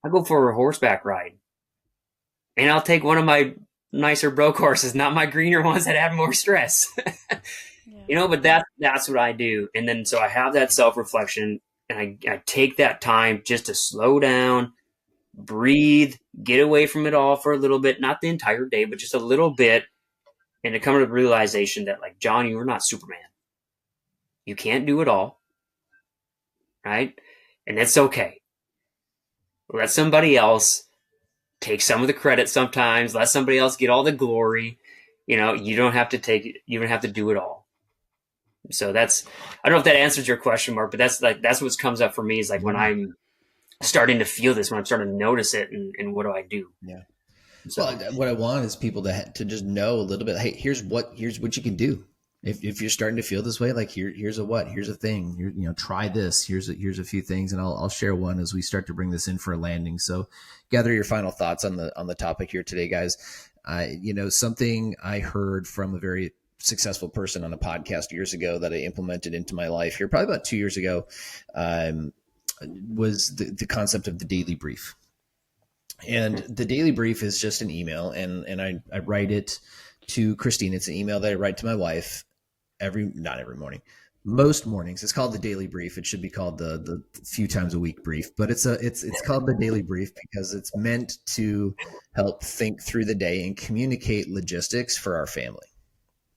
C: I go for a horseback ride. And I'll take one of my nicer broke horses, not my greener ones that have more stress. You know, but that's what I do. And then so I have that self-reflection, and I take that time just to slow down, breathe, get away from it all for a little bit, not the entire day, but just a little bit. And to come to the realization that, like, John, you are not Superman. You can't do it all. Right? And that's okay. Let somebody else take some of the credit sometimes. Let somebody else get all the glory. You know, you don't have to do it all. So I don't know if that answers your question, Mark, but that's what comes up for me is like when I'm starting to feel this, when I'm starting to notice it, and what do I do?
A: Yeah.
C: So
A: well, what I want is people to just know a little bit. Hey, here's what you can do. If you're starting to feel this way, like here's a thing. Try this. Here's a few things, and I'll share one as we start to bring this in for a landing. So, gather your final thoughts on the topic here today, guys. Something I heard from a very successful person on a podcast years ago that I implemented into my life here, probably about 2 years ago, was the concept of the daily brief. And the daily brief is just an email, and I write it to Christine. It's an email that I write to my wife not every morning, most mornings. It's called the daily brief. It should be called the few times a week brief, but it's called the daily brief because it's meant to help think through the day and communicate logistics for our family.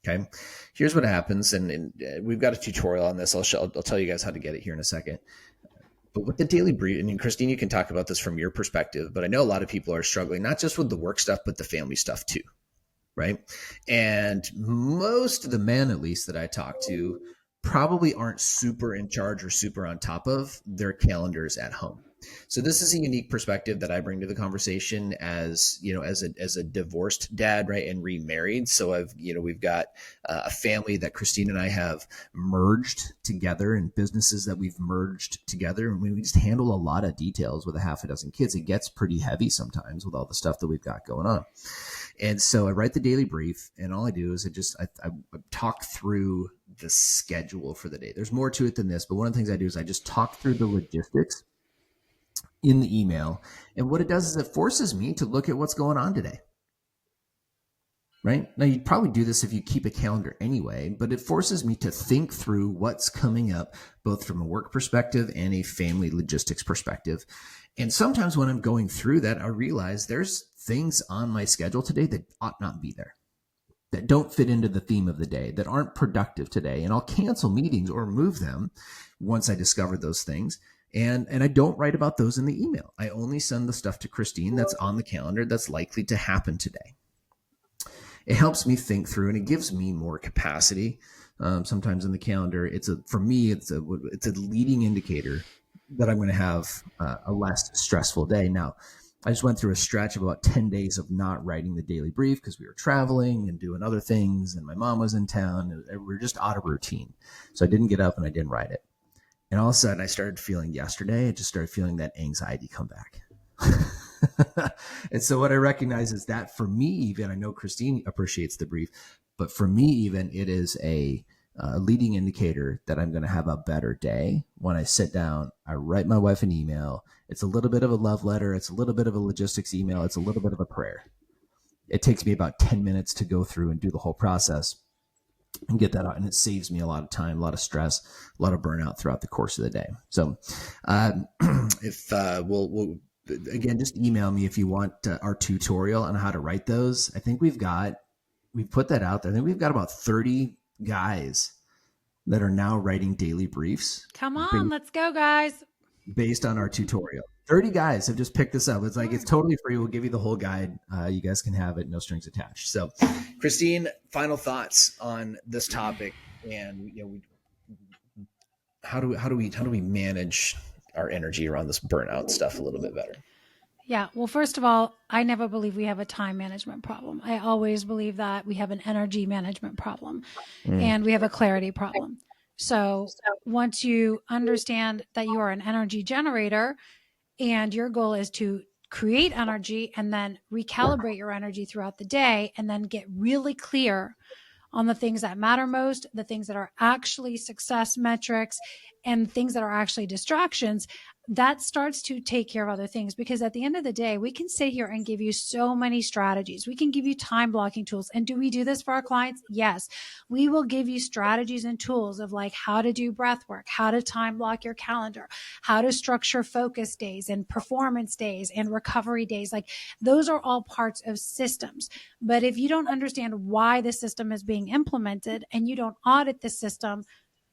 A: Okay. Here's what happens. And we've got a tutorial on this. I'll tell you guys how to get it here in a second. But with the daily brief, and Christine, you can talk about this from your perspective, but I know a lot of people are struggling, not just with the work stuff, but the family stuff too. Right. And most of the men, at least that I talk to, probably aren't super in charge or super on top of their calendars at home. So this is a unique perspective that I bring to the conversation as a divorced dad, right, and remarried. So we've got a family that Christine and I have merged together, and businesses that we've merged together, and we just handle a lot of details with a half a dozen kids. It gets pretty heavy sometimes with all the stuff that we've got going on. And so I write the daily brief, and all I do is I talk through the schedule for the day. There's more to it than this, but one of the things I do is I just talk through the logistics in the email. And what it does is it forces me to look at what's going on today. Right? Now, you'd probably do this if you keep a calendar anyway, but it forces me to think through what's coming up, both from a work perspective and a family logistics perspective. And sometimes when I'm going through that, I realize there's things on my schedule today that ought not be there, that don't fit into the theme of the day, that aren't productive today. And I'll cancel meetings or move them once I discover those things. And I don't write about those in the email. I only send the stuff to Christine that's on the calendar that's likely to happen today. It helps me think through, and it gives me more capacity. Sometimes in the calendar, it's a leading indicator that I'm going to have a less stressful day. Now, I just went through a stretch of about 10 days of not writing the daily brief because we were traveling and doing other things, and my mom was in town. We were just out of routine. So I didn't get up and I didn't write it. And all of a sudden I started feeling yesterday, I just started feeling that anxiety come back. And so what I recognize is that for me, even, I know Christine appreciates the brief, but for me, even, it is a leading indicator that I'm going to have a better day when I sit down, I write my wife an email. It's a little bit of a love letter. It's a little bit of a logistics email. It's a little bit of a prayer. It takes me about 10 minutes to go through and do the whole process and get that out. And it saves me a lot of time, a lot of stress, a lot of burnout throughout the course of the day. So if we'll again, just email me if you want our tutorial on how to write those. I think we've put that out there. I think we've got about 30 guys that are now writing daily briefs.
B: Come on, let's go, guys.
A: Based on our tutorial. 30 guys have just picked this up. It's like, it's totally free. We'll give you the whole guide. You guys can have it, no strings attached. So, Christine, final thoughts on this topic, and how do we manage our energy around this burnout stuff a little bit better?
B: Yeah. Well, first of all, I never believe we have a time management problem. I always believe that we have an energy management problem and we have a clarity problem. So once you understand that you are an energy generator and your goal is to create energy and then recalibrate your energy throughout the day and then get really clear on the things that matter most, the things that are actually success metrics, and things that are actually distractions, that starts to take care of other things. Because at the end of the day, we can sit here and give you so many strategies. We can give you time blocking tools. And do we do this for our clients? Yes. We will give you strategies and tools of like how to do breath work, how to time block your calendar, how to structure focus days and performance days and recovery days. Like those are all parts of systems. But if you don't understand why the system is being implemented and you don't audit the system,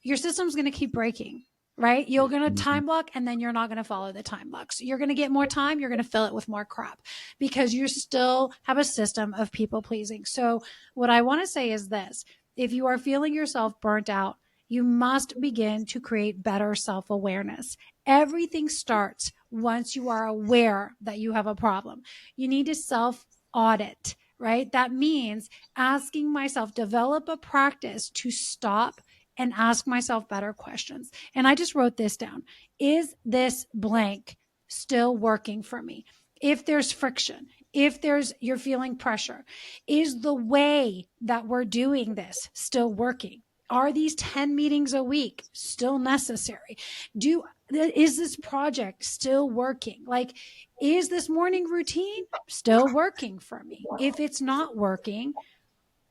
B: your system's going to keep breaking. Right? You're going to time block and then you're not going to follow the time blocks. You're going to get more time. You're going to fill it with more crap because you still have a system of people pleasing. So what I want to say is this: if you are feeling yourself burnt out, you must begin to create better self-awareness. Everything starts once you are aware that you have a problem. You need to self-audit, right? That means asking myself, develop a practice to stop and ask myself better questions. And I just wrote this down. Is this blank still working for me? If there's friction, if you're feeling pressure, is the way that we're doing this still working? Are these 10 meetings a week still necessary? Is this project still working? Like, is this morning routine still working for me? If it's not working,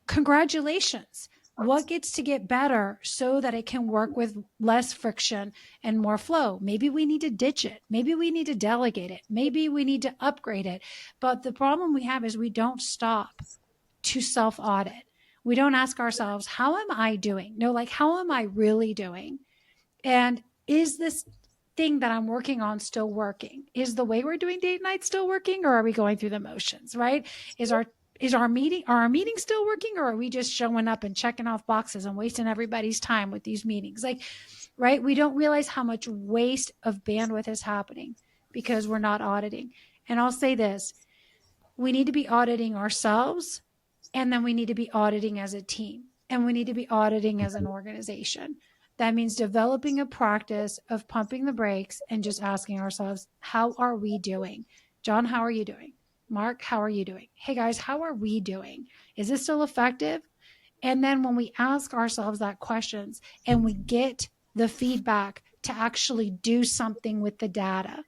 B: congratulations. What gets to get better so that it can work with less friction and more flow? Maybe we need to ditch it. Maybe we need to delegate it. Maybe we need to upgrade it. But the problem we have is we don't stop to self-audit. We don't ask ourselves, how am I doing? No, like, how am I really doing? And is this thing that I'm working on still working? Is the way we're doing date night still working, or are we going through the motions, right? Are our meetings still working, or are we just showing up and checking off boxes and wasting everybody's time with these meetings? Like, right? We don't realize how much waste of bandwidth is happening because we're not auditing. And I'll say this: we need to be auditing ourselves, and then we need to be auditing as a team, and we need to be auditing as an organization. That means developing a practice of pumping the brakes and just asking ourselves, how are we doing? John, how are you doing? Mark, how are you doing? Hey guys, how are we doing? Is this still effective? And then when we ask ourselves that questions and we get the feedback to actually do something with the data,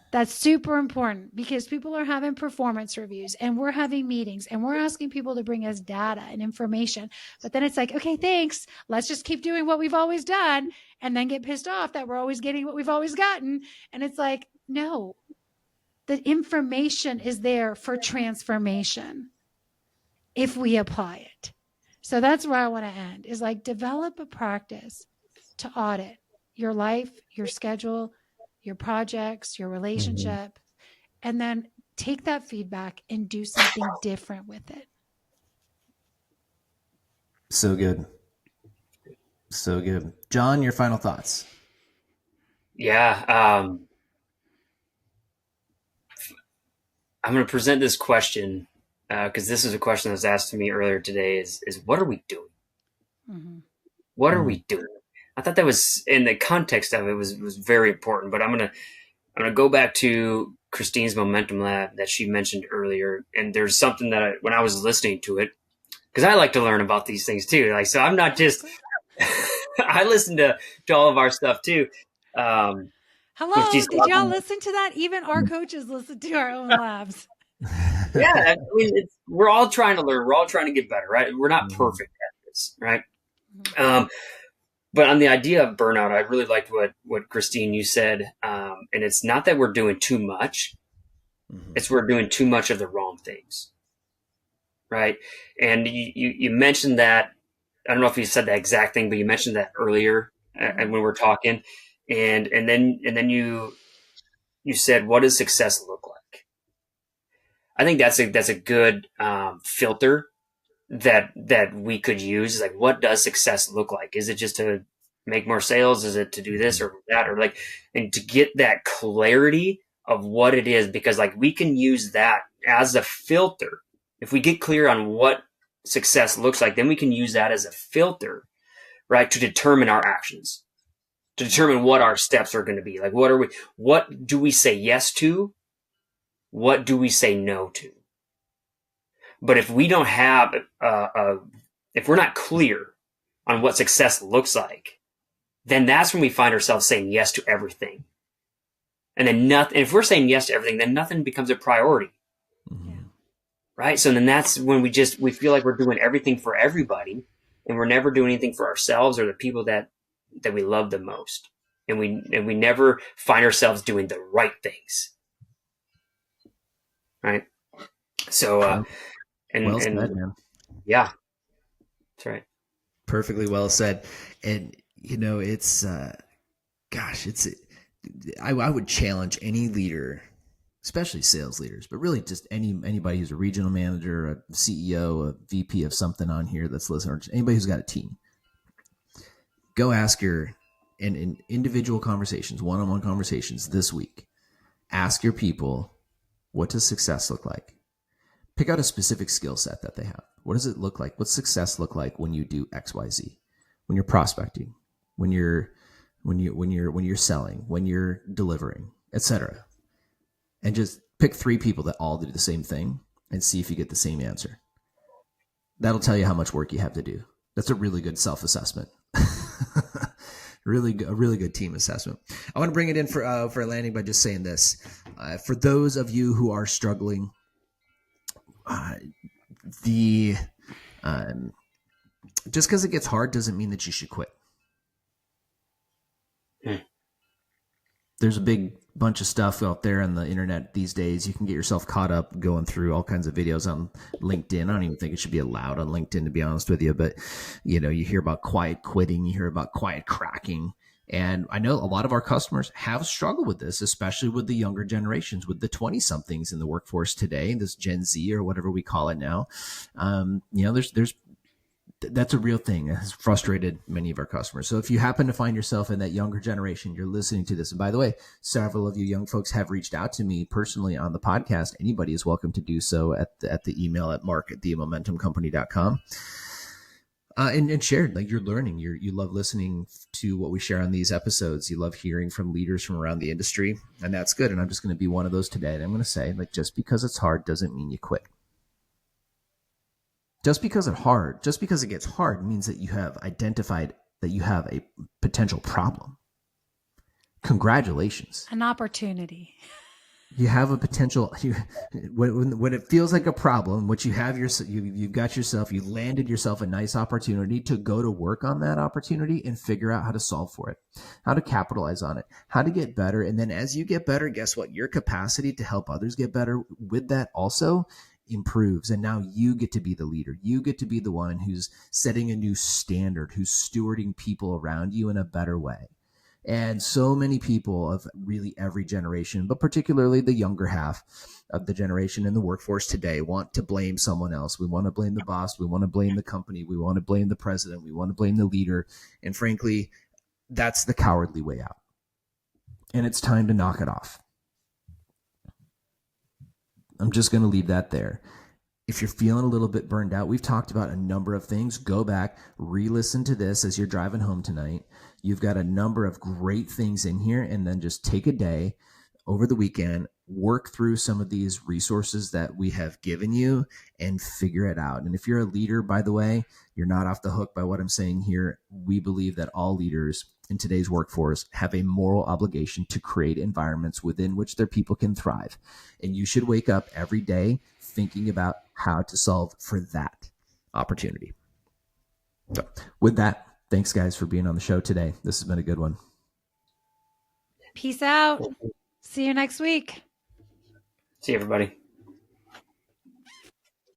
B: that's super important because people are having performance reviews and we're having meetings and we're asking people to bring us data and information. But then it's like, okay, thanks. Let's just keep doing what we've always done and then get pissed off that we're always getting what we've always gotten. And it's like, no. The information is there for transformation if we apply it. So that's where I want to end, is like, develop a practice to audit your life, your schedule, your projects, your relationship, and then take that feedback and do something different with it.
A: So good. So good. John, your final thoughts.
C: Yeah. I'm going to present this question because this is a question that was asked to me earlier today is what are we doing?
B: Mm-hmm.
C: What are we doing? I thought that was, in the context of it, was very important, but I'm going to go back to Christine's Momentum Lab that she mentioned earlier. And there's something that when I was listening to it, because I like to learn about these things too. Like, so I'm not just, I listen to all of our stuff too.
B: Hello, did y'all listen to that? Even our coaches listen to our own labs.
C: Yeah, I mean, we're all trying to learn. We're all trying to get better, right? We're not perfect at this, right? But on the idea of burnout, I really liked what Christine, you said. And it's not that we're doing too much. It's we're doing too much of the wrong things, right? And you mentioned that, I don't know if you said that exact thing, but you mentioned that earlier when we were talking. And then you said, what does success look like? I think that's a good filter that we could use. Like, what does success look like? Is it just to make more sales? Is it to do this or that? Or like, and to get that clarity of what it is, because like we can use that as a filter. If we get clear on what success looks like, then we can use that as a filter, right? To determine our actions, to determine what our steps are going to be. Like, what do we say yes to? What do we say no to? But if we don't have, if we're not clear on what success looks like, then that's when we find ourselves saying yes to everything. And then nothing, if we're saying yes to everything, then nothing becomes a priority. Right? So then that's when we feel like we're doing everything for everybody, and we're never doing anything for ourselves or the people that we love the most. And we never find ourselves doing the right things. Right? So,
A: well said, man.
C: Yeah, that's right.
A: Perfectly well said. And it's I would challenge any leader, especially sales leaders, but really just anybody who's a regional manager, a CEO, a VP of something on here that's listening, or just anybody who's got a team. Go ask in individual conversations, one-on-one conversations this week, ask your people, what does success look like? Pick out a specific skill set that they have. What does it look like? What's success look like when you do X, Y, Z? When you're prospecting, when you're selling, when you're delivering, etc. And just pick 3 people that all do the same thing and see if you get the same answer. That'll tell you how much work you have to do. That's a really good self-assessment. A really good team assessment. I want to bring it in for a landing by just saying this. For those of you who are struggling, just because it gets hard doesn't mean that you should quit. There's a big bunch of stuff out there on the internet these days. You can get yourself caught up going through all kinds of videos on LinkedIn. I don't even think it should be allowed on LinkedIn, to be honest with you. But, you hear about quiet quitting. You hear about quiet cracking. And I know a lot of our customers have struggled with this, especially with the younger generations, with the 20-somethings in the workforce today, this Gen Z or whatever we call it now. That's a real thing. It has frustrated many of our customers. So if you happen to find yourself in that younger generation, you're listening to this. And by the way, several of you young folks have reached out to me personally on the podcast. Anybody is welcome to do so at the email at mark@themomentumcompany.com. And shared, like, you're learning, you love listening to what we share on these episodes. You love hearing from leaders from around the industry, and that's good. And I'm just going to be one of those today. And I'm going to say, like, just because it's hard doesn't mean you quit. Just because it gets hard means that you have identified that you have a potential problem. Congratulations.
B: An opportunity.
A: You have a potential. When it feels like a problem, what you have, you landed yourself a nice opportunity to go to work on that opportunity and figure out how to solve for it, how to capitalize on it, how to get better. And then as you get better, guess what? Your capacity to help others get better with that also improves. And now you get to be the leader. You get to be the one who's setting a new standard, who's stewarding people around you in a better way. And so many people of really every generation, but particularly the younger half of the generation in the workforce today, want to blame someone else. We want to blame the boss. We want to blame the company. We want to blame the president. We want to blame the leader. And frankly, that's the cowardly way out. And it's time to knock it off. I'm just going to leave that there. If you're feeling a little bit burned out, we've talked about a number of things. Go back, re-listen to this as you're driving home tonight. You've got a number of great things in here, and then just take a day over the weekend, work through some of these resources that we have given you and figure it out. And if you're a leader, by the way, you're not off the hook by what I'm saying here. We believe that all leaders in today's workforce have a moral obligation to create environments within which their people can thrive. And you should wake up every day thinking about how to solve for that opportunity. So with that, thanks guys for being on the show today. This has been a good one.
B: Peace out. See you next week.
C: See you, everybody.